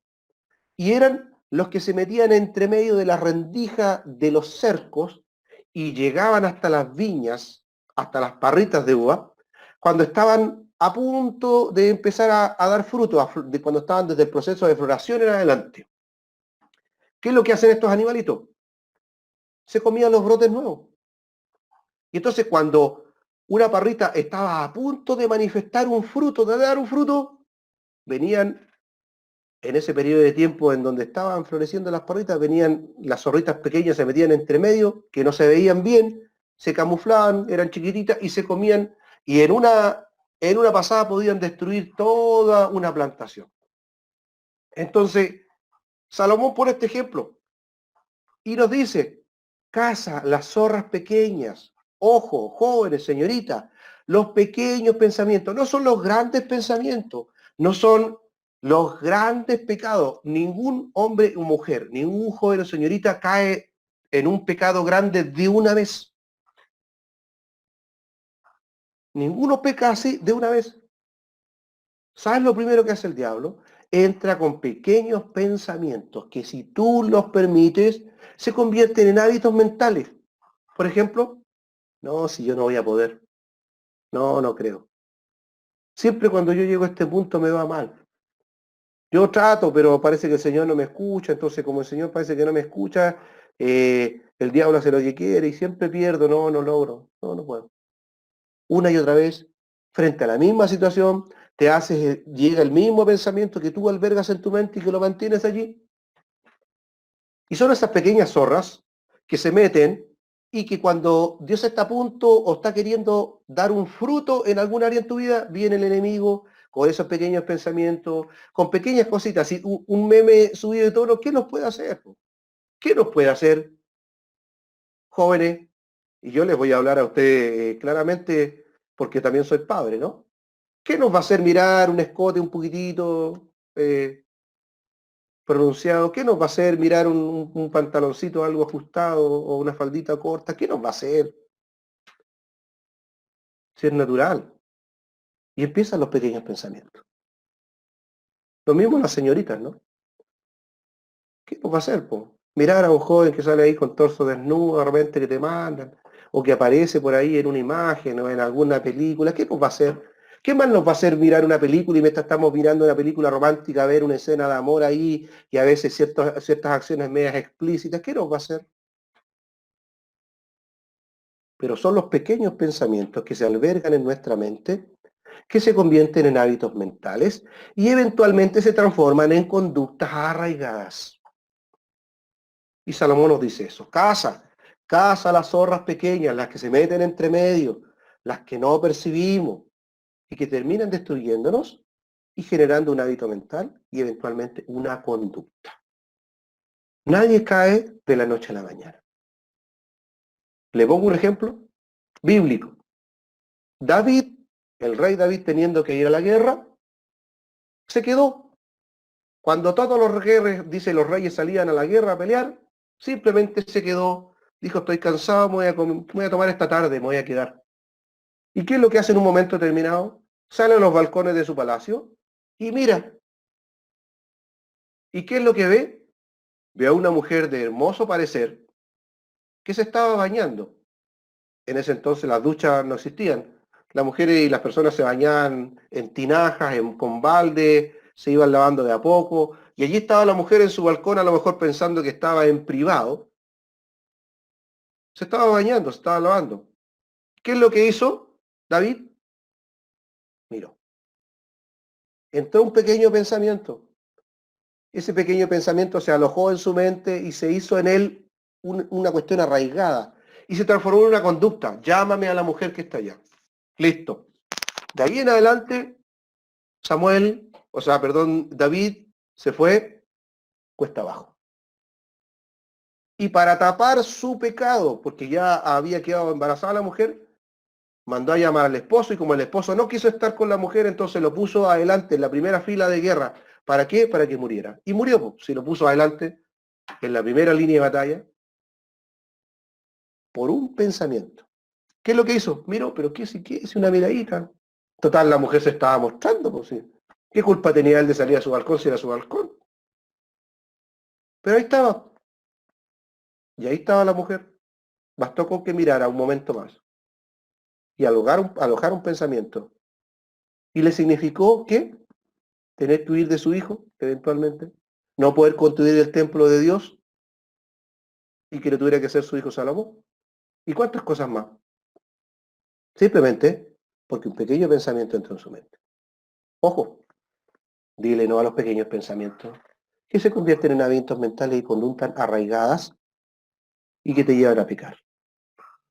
Y eran los que se metían entre medio de la rendija de los cercos y llegaban hasta las viñas, hasta las parritas de uva, cuando estaban a punto de empezar a dar fruto, cuando estaban desde el proceso de floración en adelante. ¿Qué es lo que hacen estos animalitos? Se comían los brotes nuevos. Y entonces cuando una parrita estaba a punto de manifestar un fruto, de dar un fruto, venían en ese periodo de tiempo en donde estaban floreciendo las parritas, venían las zorritas pequeñas, se metían entre medio, que no se veían bien, se camuflaban, eran chiquititas y se comían, y en una pasada podían destruir toda una plantación. Entonces, Salomón pone este ejemplo y nos dice: caza las zorras pequeñas. Ojo, jóvenes, señoritas, los pequeños pensamientos, no son los grandes pensamientos, no son los grandes pecados. Ningún hombre o mujer, ningún joven o señorita cae en un pecado grande de una vez. Ninguno peca así de una vez. ¿Sabes lo primero que hace el diablo? Entra con pequeños pensamientos que, si tú los permites, se convierten en hábitos mentales. Por ejemplo, no, si yo no voy a poder. No, no creo. Siempre cuando yo llego a este punto me va mal. Yo trato, pero parece que el Señor no me escucha, entonces como el Señor parece que no me escucha, el diablo hace lo que quiere y siempre pierdo, no logro, no puedo. Una y otra vez, frente a la misma situación, llega el mismo pensamiento que tú albergas en tu mente y que lo mantienes allí. Y son esas pequeñas zorras que se meten y que cuando Dios está a punto o está queriendo dar un fruto en algún área en tu vida, viene el enemigo con esos pequeños pensamientos, con pequeñas cositas. Si un meme subido de tono, ¿qué nos puede hacer? ¿Qué nos puede hacer, jóvenes? Y yo les voy a hablar a ustedes claramente porque también soy padre, ¿no? ¿Qué nos va a hacer mirar un escote un poquitito pronunciado? ¿Qué nos va a hacer mirar un pantaloncito algo ajustado o una faldita corta? ¿Qué nos va a hacer? Si es natural. Y empiezan los pequeños pensamientos. Lo mismo las señoritas, ¿no? ¿Qué nos va a hacer, po? Mirar a un joven que sale ahí con torso desnudo, de repente que te mandan, o que aparece por ahí en una imagen o en alguna película. ¿Qué nos va a hacer? ¿Qué más nos va a hacer mirar una película y mientras estamos mirando una película romántica, ver una escena de amor ahí y a veces ciertas acciones medias explícitas? ¿Qué nos va a hacer? Pero son los pequeños pensamientos que se albergan en nuestra mente que se convierten en hábitos mentales y eventualmente se transforman en conductas arraigadas. Y Salomón nos dice eso, caza las zorras pequeñas, las que se meten entre medio, las que no percibimos y que terminan destruyéndonos y generando un hábito mental y eventualmente una conducta. Nadie cae de la noche a la mañana. Le pongo un ejemplo bíblico. David, el rey David teniendo que ir a la guerra, se quedó. Cuando todos los reyes, dice, los reyes salían a la guerra a pelear, simplemente se quedó. Dijo, estoy cansado, me voy a tomar esta tarde, me voy a quedar. ¿Y qué es lo que hace en un momento determinado? Sale a los balcones de su palacio y mira. ¿Y qué es lo que ve? Ve a una mujer de hermoso parecer que se estaba bañando. En ese entonces las duchas no existían. Las mujeres y las personas se bañaban en tinajas, con balde, se iban lavando de a poco. Y allí estaba la mujer en su balcón, a lo mejor pensando que estaba en privado. Se estaba bañando, se estaba lavando. ¿Qué es lo que hizo David? Miró. Entró un pequeño pensamiento. Ese pequeño pensamiento se alojó en su mente y se hizo en él una cuestión arraigada. Y se transformó en una conducta. Llámame a la mujer que está allá. Listo. De ahí en adelante, David se fue cuesta abajo. Y para tapar su pecado, porque ya había quedado embarazada la mujer, mandó a llamar al esposo y como el esposo no quiso estar con la mujer, entonces lo puso adelante en la primera fila de guerra. ¿Para qué? Para que muriera. Y murió, si lo puso adelante en la primera línea de batalla, por un pensamiento. ¿Qué es lo que hizo? Miró, pero ¿qué es una miradita? Total, la mujer se estaba mostrando, pues sí. ¿Qué culpa tenía él de salir a su balcón si era su balcón? Pero ahí estaba. Y ahí estaba la mujer. Bastó con que mirara un momento más. Y alojar un pensamiento. Y le significó que tener que huir de su hijo, eventualmente. No poder construir el templo de Dios. Y que le tuviera que ser su hijo Salomón. ¿Y cuántas cosas más? Simplemente porque un pequeño pensamiento entró en su mente. Ojo, dile no a los pequeños pensamientos que se convierten en hábitos mentales y conductas arraigadas y que te llevan a pecar.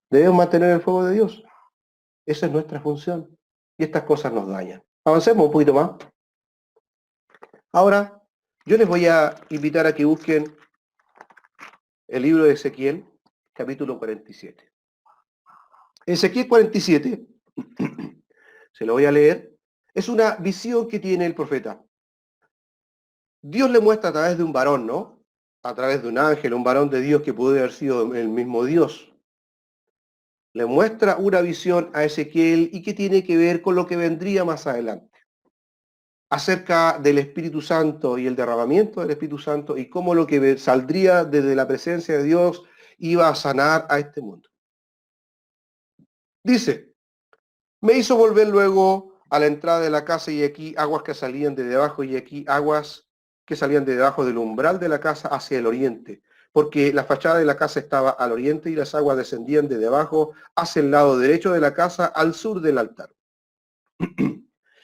Debemos mantener el fuego de Dios. Esa es nuestra función. Y estas cosas nos dañan. Avancemos un poquito más. Ahora, yo les voy a invitar a que busquen el libro de Ezequiel, capítulo 47. Ezequiel 47, se lo voy a leer, es una visión que tiene el profeta. Dios le muestra a través de un varón, ¿no? A través de un ángel, un varón de Dios que pudo haber sido el mismo Dios. Le muestra una visión a Ezequiel y que tiene que ver con lo que vendría más adelante. Acerca del Espíritu Santo y el derramamiento del Espíritu Santo y cómo lo que saldría desde la presencia de Dios iba a sanar a este mundo. Dice, me hizo volver luego a la entrada de la casa y aquí aguas que salían de debajo y aquí aguas que salían de debajo del umbral de la casa hacia el oriente, porque la fachada de la casa estaba al oriente y las aguas descendían de debajo hacia el lado derecho de la casa al sur del altar.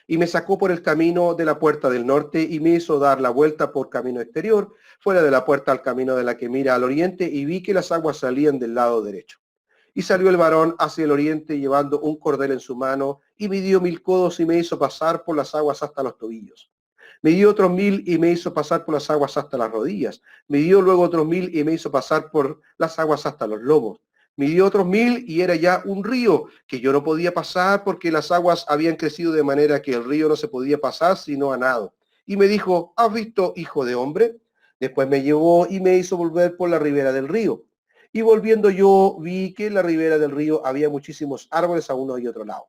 Y me sacó por el camino de la puerta del norte y me hizo dar la vuelta por camino exterior, fuera de la puerta al camino de la que mira al oriente, y vi que las aguas salían del lado derecho. Y salió el varón hacia el oriente llevando un cordel en su mano, y midió 1000 codos y me hizo pasar por las aguas hasta los tobillos. Midió otros 1000 y me hizo pasar por las aguas hasta las rodillas. Midió luego otros 1000 y me hizo pasar por las aguas hasta los lomos. Midió otros 1000 y era ya un río que yo no podía pasar porque las aguas habían crecido de manera que el río no se podía pasar sino a nado. Y me dijo, ¿has visto, hijo de hombre? Después me llevó y me hizo volver por la ribera del río. Y volviendo yo vi que en la ribera del río había muchísimos árboles a uno y otro lado.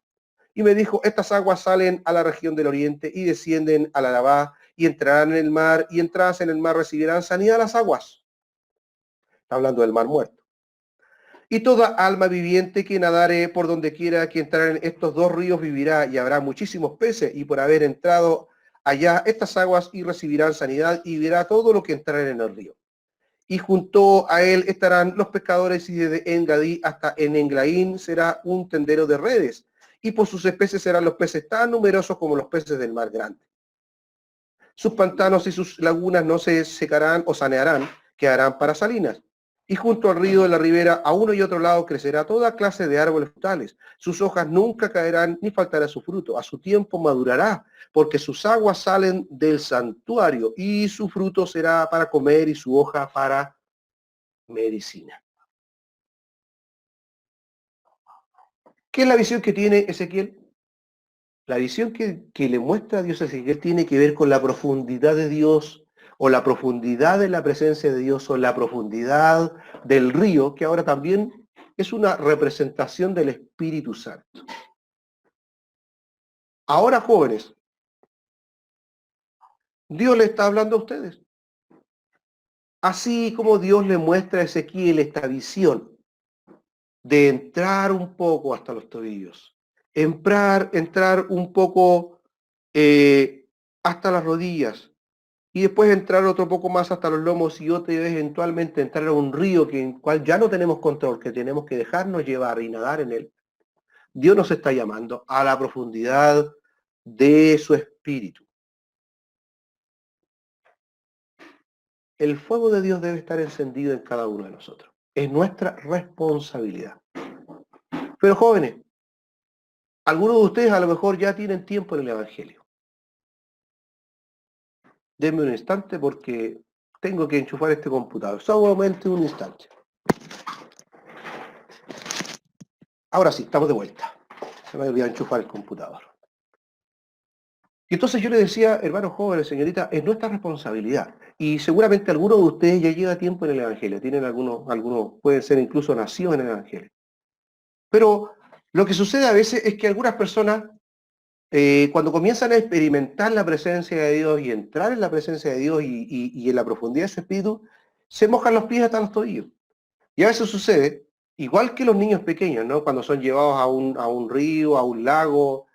Y me dijo, estas aguas salen a la región del oriente y descienden a la Arabá y entrarán en el mar y entradas en el mar recibirán sanidad las aguas. Está hablando del mar muerto. Y toda alma viviente que nadare por donde quiera que entrar en estos dos ríos vivirá y habrá muchísimos peces y por haber entrado allá estas aguas y recibirán sanidad y vivirá todo lo que entrare en el río. Y junto a él estarán los pescadores y desde Engadí hasta en Englaín será un tendero de redes y por sus especies serán los peces tan numerosos como los peces del mar grande. Sus pantanos y sus lagunas no se secarán o sanearán, quedarán para salinas. Y junto al río de la ribera, a uno y otro lado, crecerá toda clase de árboles frutales. Sus hojas nunca caerán, ni faltará su fruto. A su tiempo madurará, porque sus aguas salen del santuario, y su fruto será para comer y su hoja para medicina. ¿Qué es la visión que tiene Ezequiel? La visión que le muestra a Dios a Ezequiel tiene que ver con la profundidad de Dios, o la profundidad de la presencia de Dios, o la profundidad del río, que ahora también es una representación del Espíritu Santo. Ahora, jóvenes, Dios le está hablando a ustedes. Así como Dios le muestra a Ezequiel esta visión de entrar un poco hasta los tobillos, entrar un poco hasta las rodillas, y después entrar otro poco más hasta los lomos y otra vez eventualmente entrar a un río que, en el cual ya no tenemos control, que tenemos que dejarnos llevar y nadar en él. Dios nos está llamando a la profundidad de su espíritu. El fuego de Dios debe estar encendido en cada uno de nosotros. Es nuestra responsabilidad. Pero jóvenes, algunos de ustedes a lo mejor ya tienen tiempo en el Evangelio. Denme un instante porque tengo que enchufar este computador. Solamente un instante. Ahora sí, estamos de vuelta. Se me olvidó enchufar el computador. Y entonces yo le decía, hermanos jóvenes, señorita, es nuestra responsabilidad. Y seguramente algunos de ustedes ya lleva tiempo en el Evangelio. Tienen algunos pueden ser incluso nacidos en el Evangelio. Pero lo que sucede a veces es que algunas personas, cuando comienzan a experimentar la presencia de Dios y entrar en la presencia de Dios y en la profundidad de su espíritu, se mojan los pies hasta los tobillos. Y a veces sucede, igual que los niños pequeños, ¿no? Cuando son llevados a un río, a un lago,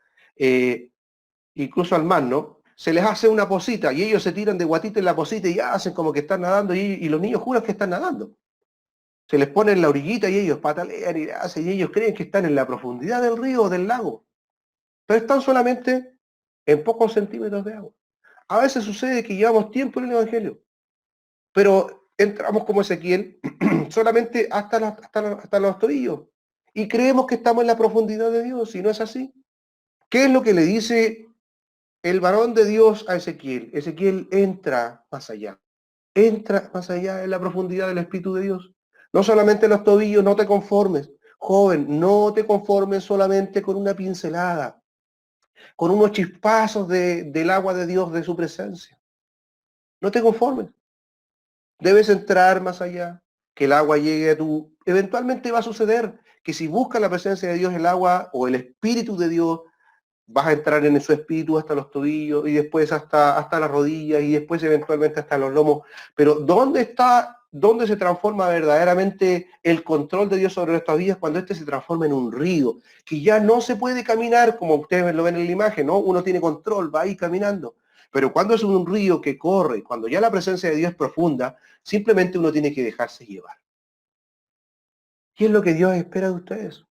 incluso al mar, ¿no? Se les hace una posita y ellos se tiran de guatita en la posita y hacen como que están nadando y los niños juran que están nadando. Se les pone en la orillita y ellos patalean y hacen y ellos creen que están en la profundidad del río o del lago, pero están solamente en pocos centímetros de agua. A veces sucede que llevamos tiempo en el Evangelio, pero entramos como Ezequiel solamente hasta los tobillos y creemos que estamos en la profundidad de Dios y no es así. ¿Qué es lo que le dice el varón de Dios a Ezequiel? Ezequiel entra más allá en la profundidad del Espíritu de Dios. No solamente en los tobillos, no te conformes. Joven, no te conformes solamente con una pincelada, con unos chispazos del agua de Dios, de su presencia. No te conformes. Debes entrar más allá, que el agua llegue a tu... Eventualmente va a suceder que si buscas la presencia de Dios, el agua o el Espíritu de Dios, vas a entrar en su espíritu hasta los tobillos y después hasta las rodillas y después eventualmente hasta los lomos. Pero dónde se transforma verdaderamente el control de Dios sobre nuestras vidas? Cuando este se transforma en un río, que ya no se puede caminar como ustedes lo ven en la imagen, ¿no? Uno tiene control, va ahí caminando. Pero cuando es un río que corre, cuando ya la presencia de Dios es profunda, simplemente uno tiene que dejarse llevar. ¿Qué es lo que Dios espera de ustedes?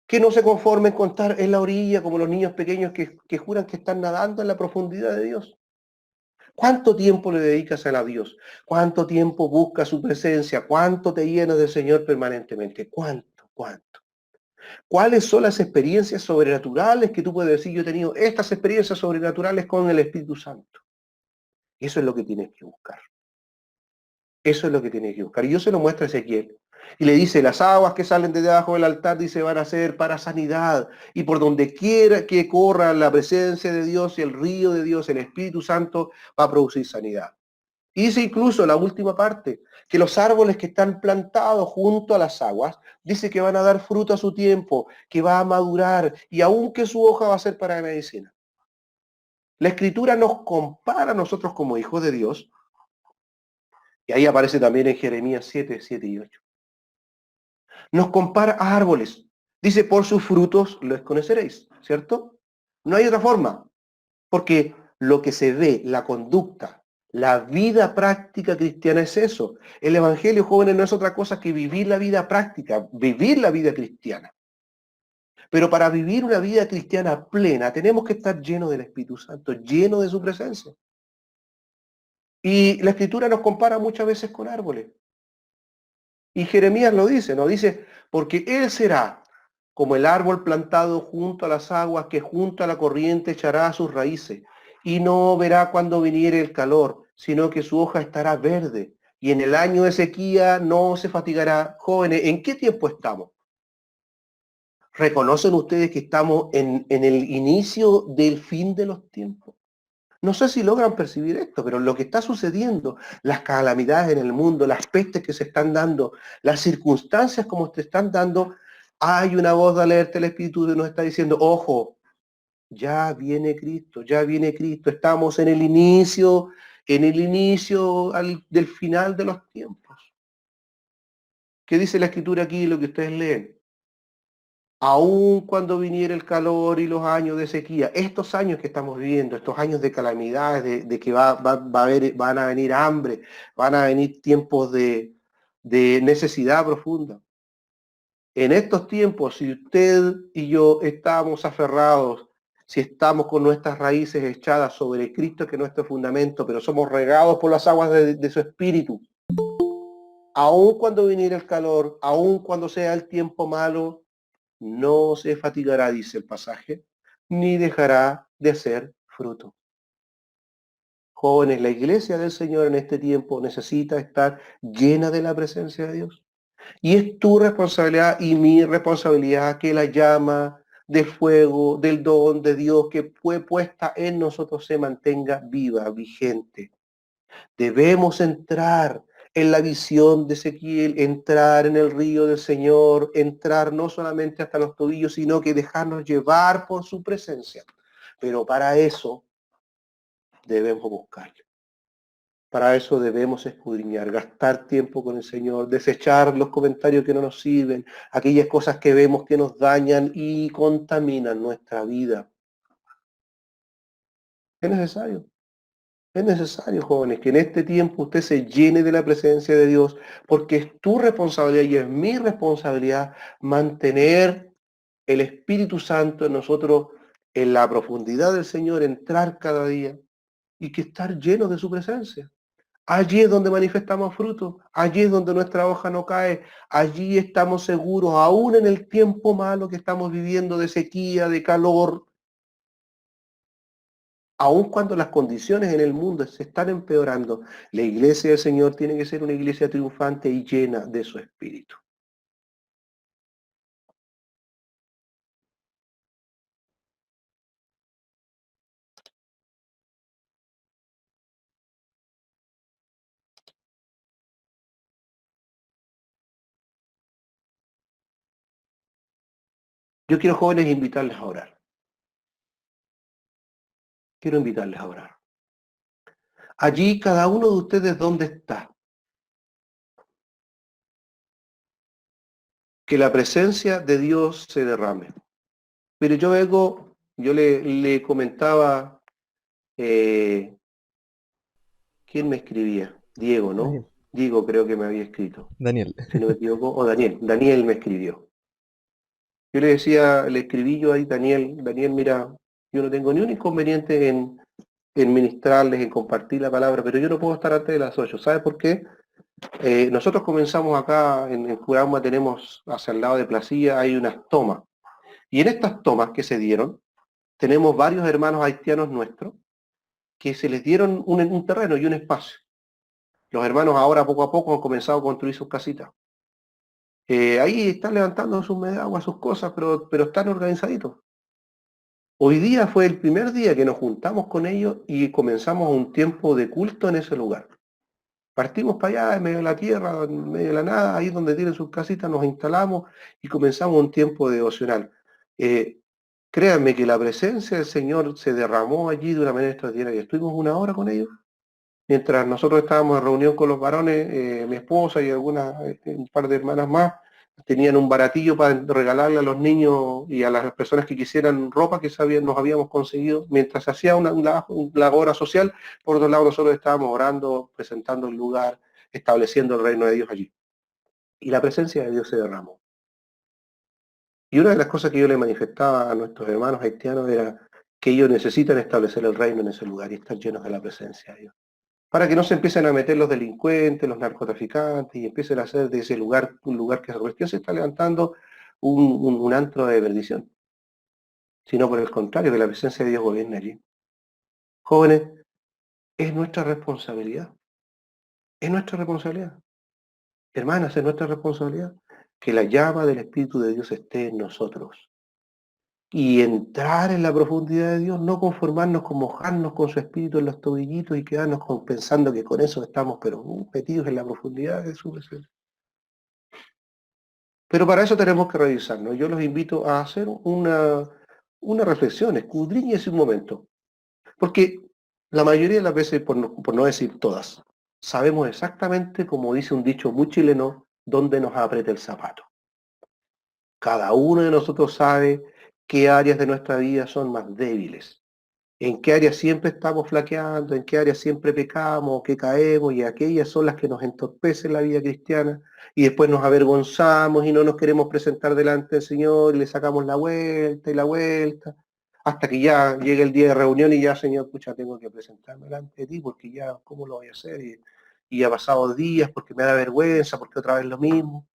Que no se conformen con estar en la orilla como los niños pequeños que juran que están nadando en la profundidad de Dios. ¿Cuánto tiempo le dedicas a Dios? ¿Cuánto tiempo buscas su presencia? ¿Cuánto te llenas del Señor permanentemente? ¿Cuánto? ¿Cuánto? ¿Cuáles son las experiencias sobrenaturales que tú puedes decir? Yo he tenido estas experiencias sobrenaturales con el Espíritu Santo. Eso es lo que tienes que buscar. Eso es lo que tienes que buscar. Y Dios se lo muestra a Ezequiel. Y le dice, las aguas que salen de debajo del altar, dice, van a ser para sanidad. Y por donde quiera que corra la presencia de Dios y el río de Dios, el Espíritu Santo, va a producir sanidad. Y dice incluso la última parte, que los árboles que están plantados junto a las aguas, dice que van a dar fruto a su tiempo, que va a madurar, y aunque su hoja va a ser para medicina. La Escritura nos compara a nosotros como hijos de Dios, y ahí aparece también en Jeremías 7, 7 y 8. Nos compara a árboles. Dice, por sus frutos los conoceréis, ¿cierto? No hay otra forma, porque lo que se ve, la conducta, la vida práctica cristiana es eso. El Evangelio, jóvenes, no es otra cosa que vivir la vida práctica, vivir la vida cristiana. Pero para vivir una vida cristiana plena, tenemos que estar llenos del Espíritu Santo, llenos de su presencia. Y la Escritura nos compara muchas veces con árboles. Y Jeremías lo dice, ¿no? Dice, porque él será como el árbol plantado junto a las aguas, que junto a la corriente echará sus raíces, y no verá cuando viniere el calor, sino que su hoja estará verde, y en el año de sequía no se fatigará. Jóvenes, ¿en qué tiempo estamos? ¿Reconocen ustedes que estamos en el inicio del fin de los tiempos? No sé si logran percibir esto, pero lo que está sucediendo, las calamidades en el mundo, las pestes que se están dando, las circunstancias como se están dando, hay una voz de alerta, el Espíritu nos está diciendo, ojo, ya viene Cristo, estamos en el inicio del final de los tiempos. ¿Qué dice la Escritura aquí, lo que ustedes leen? Aun cuando viniera el calor y los años de sequía, estos años que estamos viviendo, estos años de calamidades, de que van a venir hambre, van a venir tiempos de necesidad profunda. En estos tiempos, si usted y yo estamos aferrados, si estamos con nuestras raíces echadas sobre Cristo, que es nuestro fundamento, pero somos regados por las aguas de su Espíritu, aun cuando viniera el calor, aun cuando sea el tiempo malo, no se fatigará, dice el pasaje, ni dejará de hacer fruto. Jóvenes, la iglesia del Señor en este tiempo necesita estar llena de la presencia de Dios. Y es tu responsabilidad y mi responsabilidad que la llama del fuego, del don de Dios que fue puesta en nosotros se mantenga viva, vigente. Debemos entrar en la visión de Ezequiel, entrar en el río del Señor, entrar no solamente hasta los tobillos, sino que dejarnos llevar por su presencia. Pero para eso debemos buscarle. Para eso debemos escudriñar, gastar tiempo con el Señor, desechar los comentarios que no nos sirven, aquellas cosas que vemos que nos dañan y contaminan nuestra vida. Es necesario. Es necesario, jóvenes, que en este tiempo usted se llene de la presencia de Dios, porque es tu responsabilidad y es mi responsabilidad mantener el Espíritu Santo en nosotros, en la profundidad del Señor, entrar cada día y que estar llenos de su presencia. Allí es donde manifestamos fruto, allí es donde nuestra hoja no cae, allí estamos seguros, aún en el tiempo malo que estamos viviendo de sequía, de calor, aun cuando las condiciones en el mundo se están empeorando, la iglesia del Señor tiene que ser una iglesia triunfante y llena de su espíritu. Yo quiero, jóvenes, invitarles a orar. Quiero invitarles a orar. Allí, cada uno de ustedes, ¿dónde está? Que la presencia de Dios se derrame. Pero yo le comentaba, ¿quién me escribía? Diego, Daniel. ¿no? Diego creo que me había escrito, Daniel. si no me equivoco, o Daniel. Daniel me escribió. Yo le decía, le escribí yo ahí, Daniel, mira, yo no tengo ni un inconveniente en ministrarles, en compartir la palabra, pero yo no puedo estar antes de las 8. ¿Sabe por qué? Nosotros comenzamos acá en Curama, tenemos hacia el lado de Placilla, hay unas tomas. Y en estas tomas que se dieron, tenemos varios hermanos haitianos nuestros que se les dieron un terreno y un espacio. Los hermanos ahora poco a poco han comenzado a construir sus casitas. Ahí están levantando sus medaguas, sus cosas, pero están organizaditos. Hoy día fue el primer día que nos juntamos con ellos y comenzamos un tiempo de culto en ese lugar. Partimos para allá, en medio de la tierra, en medio de la nada, ahí donde tienen sus casitas, nos instalamos y comenzamos un tiempo devocional. Eh, Créanme que la presencia del Señor se derramó allí de una manera extraordinaria. Estuvimos una hora con ellos, mientras nosotros estábamos en reunión con los varones, mi esposa y un par de hermanas más, tenían un baratillo para regalarle a los niños y a las personas que quisieran ropa que nos habíamos conseguido. Mientras se hacía una labor social, por otro lado nosotros estábamos orando, presentando el lugar, estableciendo el reino de Dios allí. Y la presencia de Dios se derramó. Y una de las cosas que yo le manifestaba a nuestros hermanos haitianos era que ellos necesitan establecer el reino en ese lugar y estar llenos de la presencia de Dios. para que no se empiecen a meter los delincuentes, los narcotraficantes, y empiecen a hacer de ese lugar un lugar que recién se está levantando un antro de perdición, sino por el contrario, que la presencia de Dios gobierne allí. Jóvenes, es nuestra responsabilidad, es nuestra responsabilidad. Hermanas, es nuestra responsabilidad que la llama del Espíritu de Dios esté en nosotros. Y entrar en la profundidad de Dios, no conformarnos con mojarnos con su Espíritu en los tobillitos y quedarnos pensando que con eso estamos, pero metidos en la profundidad de su presencia. Pero para eso tenemos que revisarnos. Yo los invito a hacer una reflexión, escudriñese un momento. Porque la mayoría de las veces, por no decir todas, sabemos exactamente, como dice un dicho muy chileno, dónde nos aprieta el zapato. Cada uno de nosotros sabe qué áreas de nuestra vida son más débiles, en qué áreas siempre estamos flaqueando, en qué áreas siempre pecamos, qué caemos, y aquellas son las que nos entorpecen la vida cristiana, y después nos avergonzamos y no nos queremos presentar delante del Señor, y le sacamos la vuelta y la vuelta, hasta que ya llega el día de reunión y ya, Señor, pucha, tengo que presentarme delante de ti, porque ya, ¿cómo lo voy a hacer? Y ha pasado días porque me da vergüenza, porque otra vez lo mismo.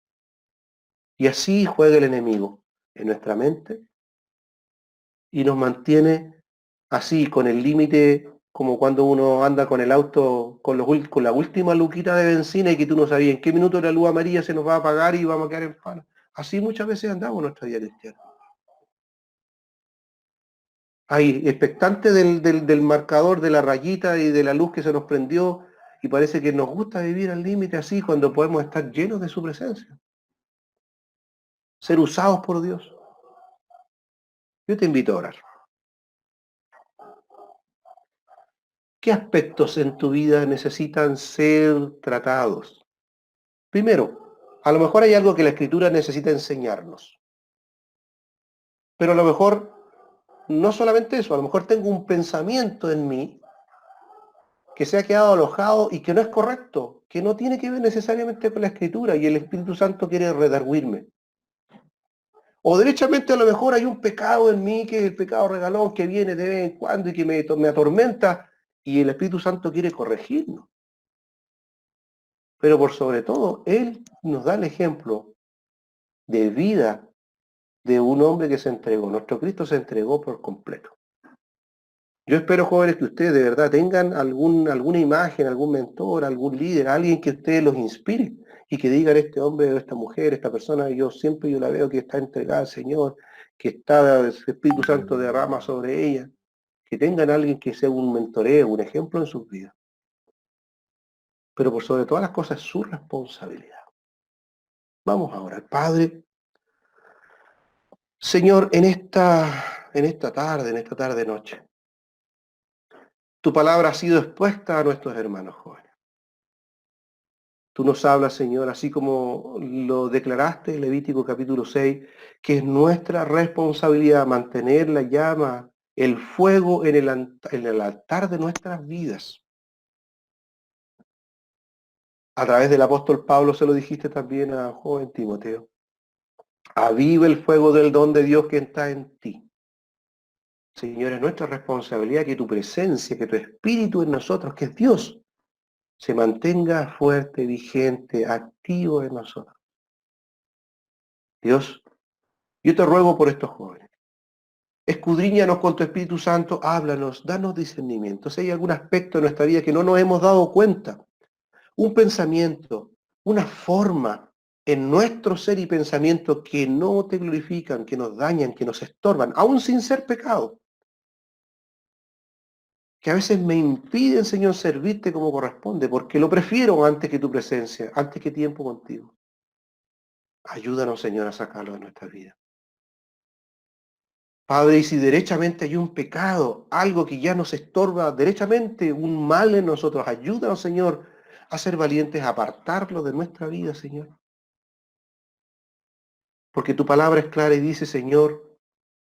Y así juega el enemigo en nuestra mente y nos mantiene así, con el límite, como cuando uno anda con el auto con la última luquita de benzina y que tú no sabías en qué minuto la luz amarilla se nos va a apagar y vamos a quedar en pana. Así muchas veces andamos en nuestra vida cristiana. Ahí, expectante del marcador, de la rayita y de la luz que se nos prendió, y parece que nos gusta vivir al límite así cuando podemos estar llenos de su presencia, ser usados por Dios. Yo te invito a orar. ¿Qué aspectos en tu vida necesitan ser tratados? Primero, a lo mejor hay algo que la Escritura necesita enseñarnos, pero a lo mejor no solamente eso, a lo mejor tengo un pensamiento en mí que se ha quedado alojado y que no es correcto, que no tiene que ver necesariamente con la Escritura y el Espíritu Santo quiere redarguirme. O derechamente a lo mejor hay un pecado en mí, que es el pecado regalón, que viene de vez en cuando y que me atormenta, y el Espíritu Santo quiere corregirnos. Pero por sobre todo, Él nos da el ejemplo de vida de un hombre que se entregó. Nuestro Cristo se entregó por completo. Yo espero, jóvenes, que ustedes de verdad tengan alguna imagen, algún mentor, algún líder, alguien que ustedes los inspire y que digan: este hombre, esta mujer, esta persona, yo la veo que está entregada al Señor, que está el Espíritu Santo derrama sobre ella, que tengan alguien que sea un mentoreo, un ejemplo en sus vidas. Pero por sobre todas las cosas es su responsabilidad. Vamos a orar. Padre, Señor, en esta tarde noche, tu palabra ha sido expuesta a nuestros hermanos jóvenes. Tú nos hablas, Señor, así como lo declaraste en Levítico capítulo 6, que es nuestra responsabilidad mantener la llama, el fuego en el altar de nuestras vidas. A través del apóstol Pablo se lo dijiste también a joven Timoteo. Aviva el fuego del don de Dios que está en ti. Señor, es nuestra responsabilidad que tu presencia, que tu espíritu en nosotros, que es Dios, se mantenga fuerte, vigente, activo en nosotros. Dios, yo te ruego por estos jóvenes. Escudriñanos con tu Espíritu Santo, háblanos, danos discernimiento. Si hay algún aspecto de nuestra vida que no nos hemos dado cuenta, un pensamiento, una forma en nuestro ser y pensamiento que no te glorifican, que nos dañan, que nos estorban, aún sin ser pecado, que a veces me impiden, Señor, servirte como corresponde, porque lo prefiero antes que tu presencia, antes que tiempo contigo. Ayúdanos, Señor, a sacarlo de nuestra vida. Padre, y si derechamente hay un pecado, algo que ya nos estorba, derechamente un mal en nosotros, ayúdanos, Señor, a ser valientes, a apartarlo de nuestra vida, Señor. Porque tu palabra es clara y dice, Señor,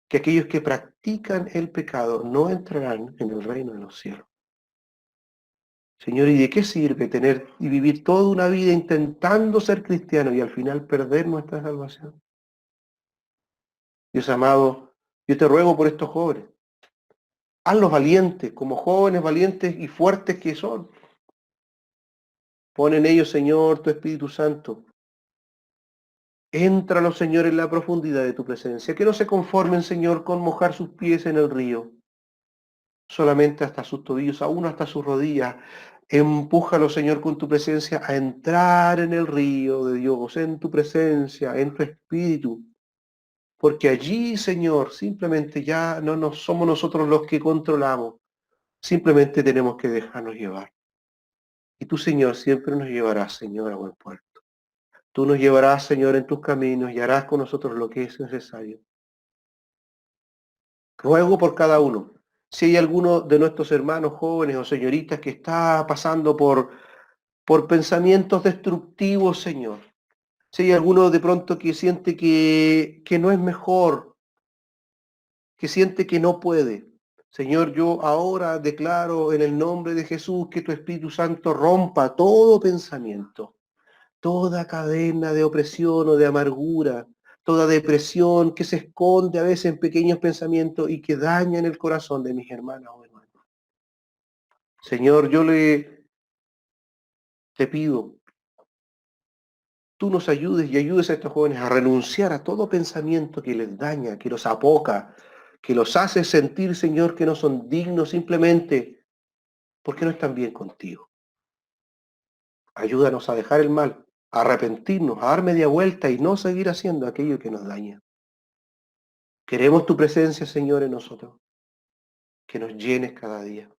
que aquellos que practican el pecado no entrarán en el reino de los cielos. Señor, ¿y de qué sirve tener y vivir toda una vida intentando ser cristiano y al final perder nuestra salvación? Dios amado, yo te ruego por estos jóvenes. Hazlos valientes, como jóvenes valientes y fuertes que son. Pon en ellos, Señor, tu Espíritu Santo. Éntralos, Señor, en la profundidad de tu presencia. Que no se conformen, Señor, con mojar sus pies en el río, solamente hasta sus tobillos, aún hasta sus rodillas. Empújalos, Señor, con tu presencia a entrar en el río de Dios, en tu presencia, en tu Espíritu. Porque allí, Señor, simplemente ya no nos somos nosotros los que controlamos. Simplemente tenemos que dejarnos llevar. Y tú, Señor, siempre nos llevarás, Señor, a buen puerto. Tú nos llevarás, Señor, en tus caminos y harás con nosotros lo que es necesario. Ruego por cada uno. Si hay alguno de nuestros hermanos jóvenes o señoritas que está pasando por pensamientos destructivos, Señor. Si hay alguno de pronto que siente que no es mejor, que siente que no puede. Señor, yo ahora declaro en el nombre de Jesús que tu Espíritu Santo rompa todo pensamiento, toda cadena de opresión o de amargura, toda depresión que se esconde a veces en pequeños pensamientos y que dañan el corazón de mis hermanas o hermanos. Señor, te pido, tú nos ayudes y ayudes a estos jóvenes a renunciar a todo pensamiento que les daña, que los apoca, que los hace sentir, Señor, que no son dignos simplemente porque no están bien contigo. Ayúdanos a dejar el mal, a arrepentirnos, a dar media vuelta y no seguir haciendo aquello que nos daña. Queremos tu presencia, Señor, en nosotros, que nos llenes cada día.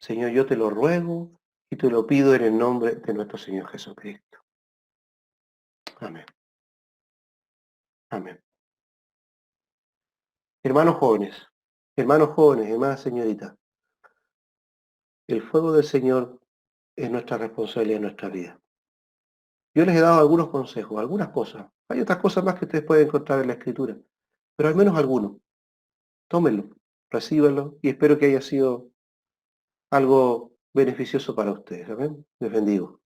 Señor, yo te lo ruego y te lo pido en el nombre de nuestro Señor Jesucristo. Amén. Amén. Hermanos jóvenes, hermanas señoritas, el fuego del Señor es nuestra responsabilidad en nuestra vida. Yo les he dado algunos consejos, algunas cosas. Hay otras cosas más que ustedes pueden encontrar en la Escritura, pero al menos algunos. Tómenlo, recíbanlo y espero que haya sido algo beneficioso para ustedes. Amén. Les bendigo.